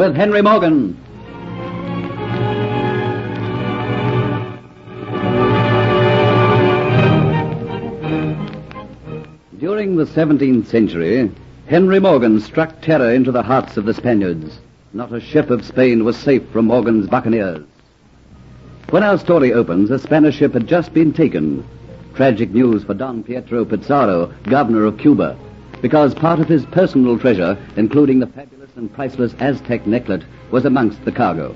with Henry Morgan. During the 17th century, Henry Morgan struck terror into the hearts of the Spaniards. Not a ship of Spain was safe from Morgan's buccaneers. When our story opens, a Spanish ship had just been taken. Tragic news for Don Pietro Pizarro, governor of Cuba, because part of his personal treasure, including the fabulous and priceless Aztec necklet, was amongst the cargo.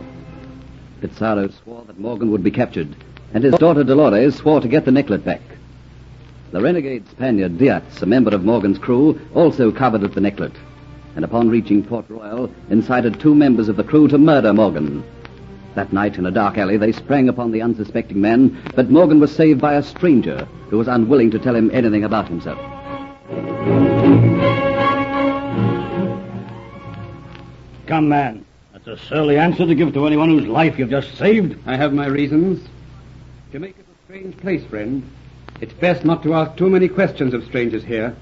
Pizarro swore that Morgan would be captured, and his daughter Dolores swore to get the necklet back. The renegade Spaniard Diaz, a member of Morgan's crew, also coveted the necklet, and upon reaching Port Royal, incited 2 members of the crew to murder Morgan. That night, in a dark alley, they sprang upon the unsuspecting man, but Morgan was saved by a stranger who was unwilling to tell him anything about himself. Come, man. That's a surly answer to give to anyone whose life you've just saved. I have my reasons. Jamaica's a strange place, friend. It's best not to ask too many questions of strangers here.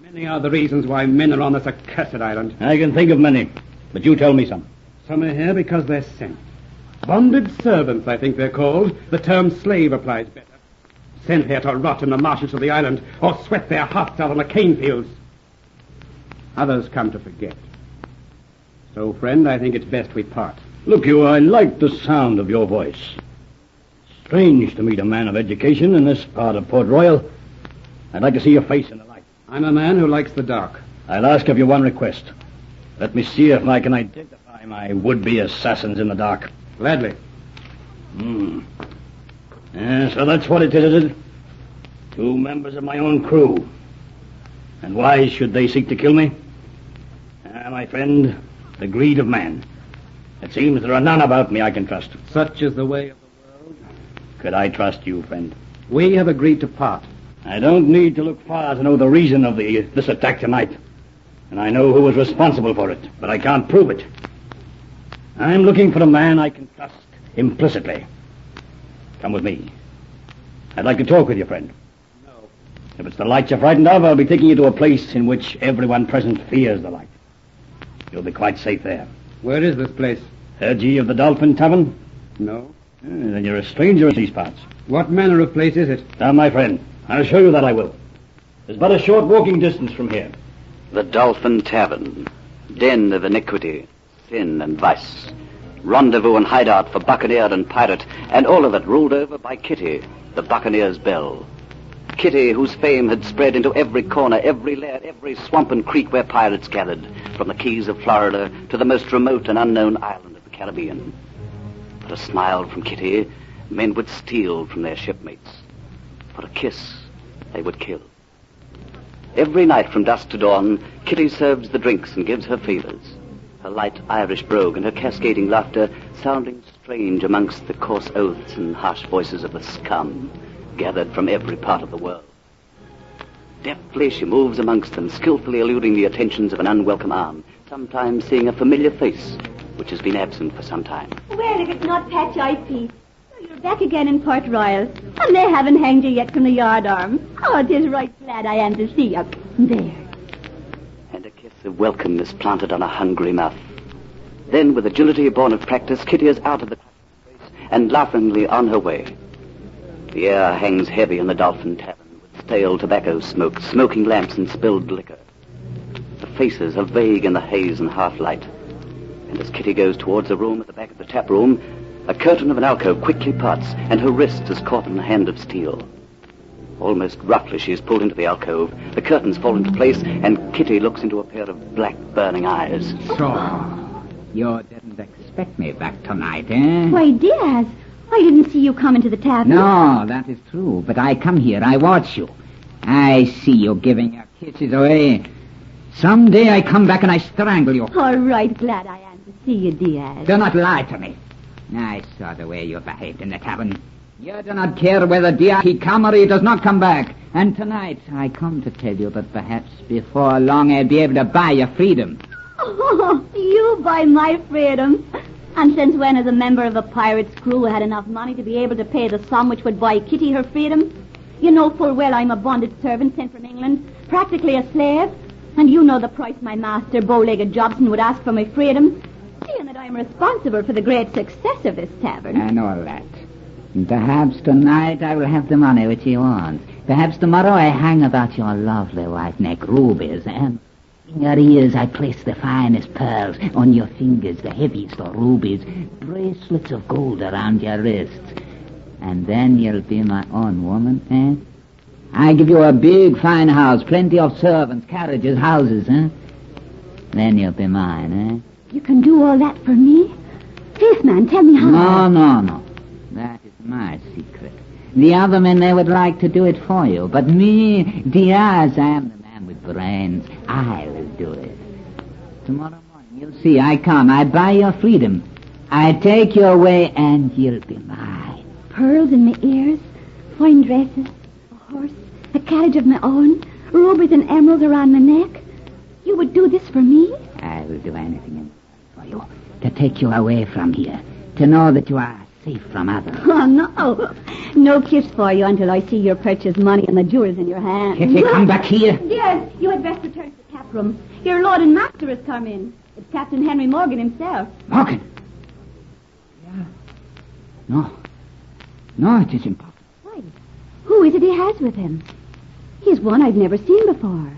Many are the reasons why men are on this accursed island. I can think of many, but you tell me some. Some are here because they're sent. Bonded servants, I think they're called. The term slave applies better. Sent here to rot in the marshes of the island or sweat their hearts out on the cane fields. Others come to forget. So, friend, I think it's best we part. Look, you, I like the sound of your voice. Strange to meet a man of education in this part of Port Royal. I'd like to see your face in the light. I'm a man who likes the dark. I'll ask of you one request. Let me see if I can identify my would-be assassins in the dark. Gladly. So that's what it is. 2 members of my own crew. And why should they seek to kill me? My friend, the greed of man. It seems there are none about me I can trust. Such is the way of the world. Could I trust you, friend? We have agreed to part. I don't need to look far to know the reason of this attack tonight. And I know who was responsible for it, but I can't prove it. I'm looking for a man I can trust implicitly. Come with me. I'd like to talk with you, friend. No. If it's the light you're frightened of, I'll be taking you to a place in which everyone present fears the light. You'll be quite safe there. Where is this place? Heard ye of the Dolphin Tavern? No. Then you're a stranger in these parts. What manner of place is it? Now, my friend, I'll show you that I will. There's but a short walking distance from here. The Dolphin Tavern, den of iniquity, sin and vice, rendezvous and hideout for buccaneer and pirate, and all of it ruled over by Kitty, the buccaneer's belle. Kitty, whose fame had spread into every corner, every lair, every swamp and creek where pirates gathered, from the Keys of Florida to the most remote and unknown island of the Caribbean. For a smile from Kitty, men would steal from their shipmates. For a kiss, they would kill. Every night from dusk to dawn, Kitty serves the drinks and gives her favors. Her light Irish brogue and her cascading laughter sounding strange amongst the coarse oaths and harsh voices of the scum gathered from every part of the world. Deftly she moves amongst them, skillfully eluding the attentions of an unwelcome arm, sometimes seeing a familiar face which has been absent for some time. Well, if it's not Patch IP. You're back again in Port Royal, and they haven't hanged you yet from the yard arm. Oh, it is right glad I am to see you. There. And a kiss of welcome is planted on a hungry mouth. Then, with agility born of practice, Kitty is out of the place and laughingly on her way. The air hangs heavy in the Dolphin Tavern with stale tobacco smoke, smoking lamps, and spilled liquor. The faces are vague in the haze and half-light. And as Kitty goes towards a room at the back of the tap room, a curtain of an alcove quickly parts, and her wrist is caught in a hand of steel. Almost roughly she is pulled into the alcove, the curtains fall into place, and Kitty looks into a pair of black, burning eyes. So, you didn't expect me back tonight, eh? Why, Diaz, I didn't see you come into the tavern. No, that is true, but I come here, I watch you. I see you giving your kisses away. Someday I come back and I strangle you. All right, glad I am to see you, Diaz. Do not lie to me. I saw the way you behaved in the tavern. You do not care whether Diaz he come or he does not come back. And tonight I come to tell you that perhaps before long I'll be able to buy your freedom. Oh, you buy my freedom. And since when has a member of a pirate's crew had enough money to be able to pay the sum which would buy Kitty her freedom? You know full well I'm a bonded servant sent from England, practically a slave. And you know the price my master, bow-legged Jobson, would ask for my freedom. Seeing that I'm responsible for the great success of this tavern. I know all that. And perhaps tonight I will have the money which you want. Perhaps tomorrow I hang about your lovely white neck rubies, and in your ears I place the finest pearls, on your fingers the heaviest of rubies, bracelets of gold around your wrists. And then you'll be my own woman, eh? I give you a big, fine house, plenty of servants, carriages, houses, eh? Then you'll be mine, eh? You can do all that for me? Yes, man, tell me how. No. That is my secret. The other men, they would like to do it for you. But me, Diaz, I am the man with brains. I will do it. Tomorrow morning, you'll see, I come. I buy your freedom. I take you away, and you'll be mine. Pearls in my ears, fine dresses, a horse, a carriage of my own, rubies and emeralds around my neck. You would do this for me? I will do anything for you. To take you away from here. To know that you are safe from others. Oh, no. No kiss for you until I see your purchase money and the jewels in your hand. Kitty, come back here. Yes, you had best return to the cap room. Your lord and master has come in. It's Captain Henry Morgan himself. Morgan? Yeah. No, it is impossible. Why? Who is it he has with him? He's one I've never seen before.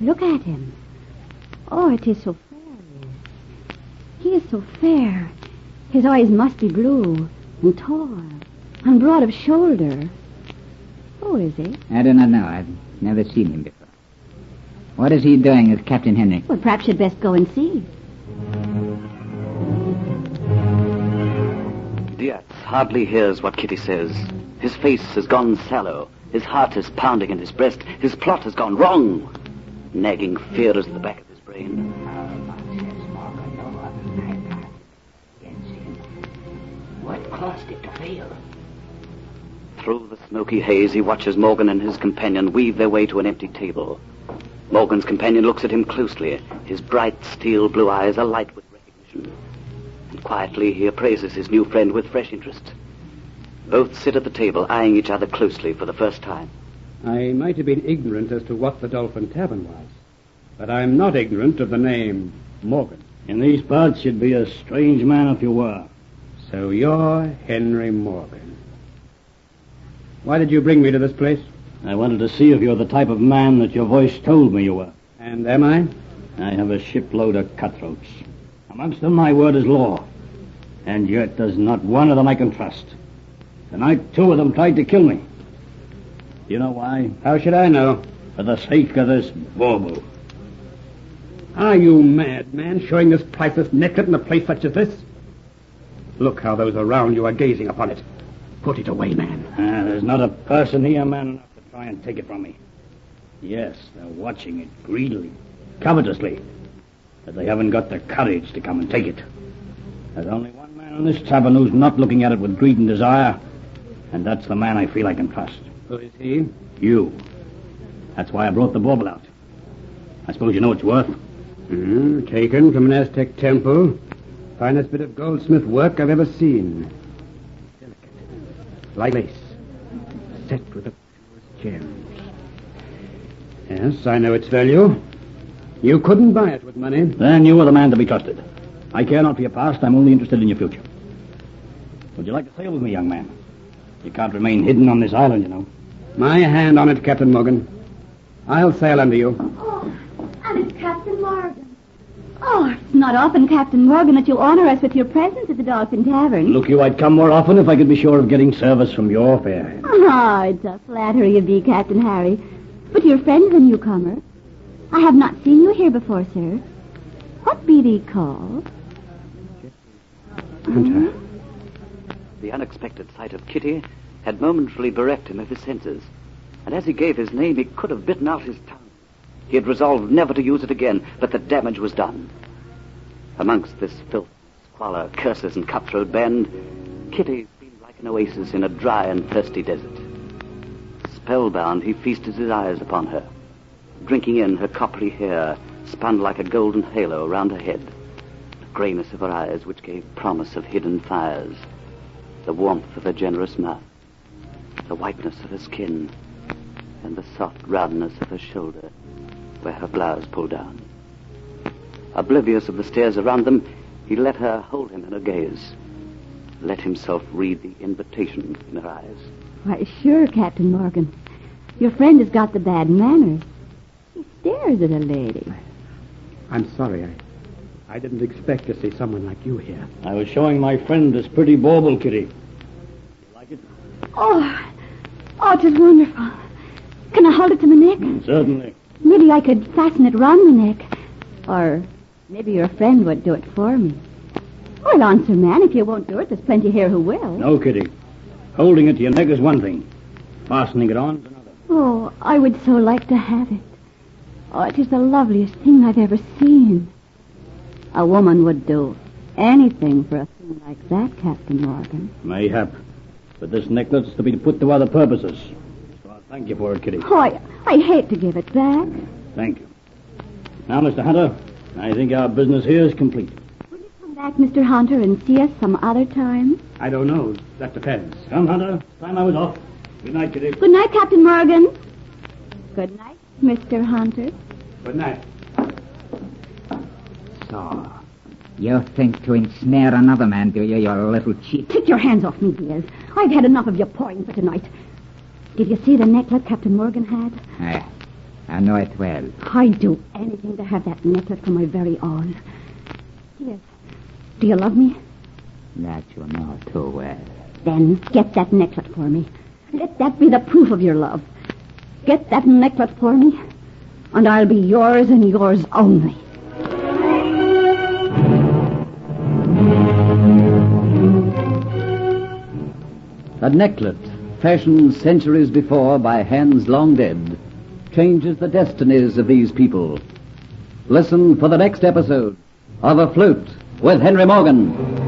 Look at him. Oh, it is so fair. He is so fair. His eyes must be blue and tall and broad of shoulder. Who is he? I do not know. I've never seen him before. What is he doing with Captain Henry? Well, perhaps you'd best go and see. Diaz hardly hears what Kitty says. His face has gone sallow. His heart is pounding in his breast. His plot has gone wrong. Nagging fear is at the back of his brain. What caused it to fail? Through the smoky haze, he watches Morgan and his companion weave their way to an empty table. Morgan's companion looks at him closely. His bright steel blue eyes alight with recognition. And quietly he appraises his new friend with fresh interest. Both sit at the table, eyeing each other closely for the first time. I might have been ignorant as to what the Dolphin Tavern was, but I'm not ignorant of the name Morgan. In these parts, you'd be a strange man if you were. So you're Henry Morgan. Why did you bring me to this place? I wanted to see if you're the type of man that your voice told me you were. And am I? I have a shipload of cutthroats. Amongst them, my word is law. And yet there's not one of them I can trust. Tonight, 2 of them tried to kill me. Do you know why? How should I know? For the sake of this bauble. Are you mad, man, showing this priceless necklet in a place such as this? Look how those around you are gazing upon it. Put it away, man. There's not a person here man enough to try and take it from me. Yes, they're watching it greedily, covetously, but they haven't got the courage to come and take it. There's only one man in this tavern who's not looking at it with greed and desire, and that's the man I feel I can trust. Who is he? You. That's why I brought the bauble out. I suppose you know its worth? Taken from an Aztec temple. Finest bit of goldsmith work I've ever seen. Delicate, like lace, set with the purest gems. Yes, I know its value. You couldn't buy it with money. Then you are the man to be trusted. I care not for your past. I'm only interested in your future. Would you like to sail with me, young man? You can't remain hidden on this island, you know. My hand on it, Captain Morgan. I'll sail under you. Oh, and it's Captain Morgan. Oh, it's not often, Captain Morgan, that you honor us with your presence at the Dolphin Tavern. Look, I'd come more often if I could be sure of getting service from your fair. Oh, it's a flattery of thee, Captain Harry. But your friend is a newcomer. I have not seen you here before, sir. What be thee called? Hunter. The unexpected sight of Kitty had momentarily bereft him of his senses, and as he gave his name, he could have bitten out his tongue. He had resolved never to use it again, but the damage was done. Amongst this filth, squalor, curses, and cutthroat band, Kitty seemed like an oasis in a dry and thirsty desert. Spellbound, he feasted his eyes upon her, drinking in her coppery hair, spun like a golden halo around her head, the grayness of her eyes, which gave promise of hidden fires, the warmth of her generous mouth, the whiteness of her skin, and the soft roundness of her shoulder, where her blouse pulled down. Oblivious of the stares around them, He let her hold him in her gaze. Let himself read the invitation in her eyes. Why, sure, Captain Morgan. Your friend has got the bad manners. He stares at a lady. I'm sorry. I didn't expect to see someone like you here. I was showing my friend this pretty bauble, Kitty. You like it? Oh, it is wonderful. Can I hold it to my neck? Certainly. Maybe I could fasten it round my neck. Or maybe your friend would do it for me. Well, answer, man, if you won't do it, there's plenty here who will. No, Kitty. Holding it to your neck is one thing. Fastening it on is another. Oh, I would so like to have it. Oh, it is the loveliest thing I've ever seen. A woman would do anything for a thing like that, Captain Morgan. Mayhap. But this necklace is to be put to other purposes. So I'll thank you for it, Kitty. Oh, I hate to give it back. Thank you. Now, Mr. Hunter, I think our business here is complete. Will you come back, Mr. Hunter, and see us some other time? I don't know. That depends. Come, Hunter. Time I was off. Good night, Kitty. Good night, Captain Morgan. Good night, Mr. Hunter. Good night. So, you think to ensnare another man, do you, little cheat? Take your hands off me, Diaz. I've had enough of your pawing for tonight. Did you see the necklace Captain Morgan had? I know it well. I'd do anything to have that necklace for my very own. Diaz, do you love me? That you know too well. Then get that necklace for me. Let that be the proof of your love. Get that necklace for me, and I'll be yours and yours only. A necklet, fashioned centuries before by hands long dead, changes the destinies of these people. Listen for the next episode of Afloat with Henry Morgan.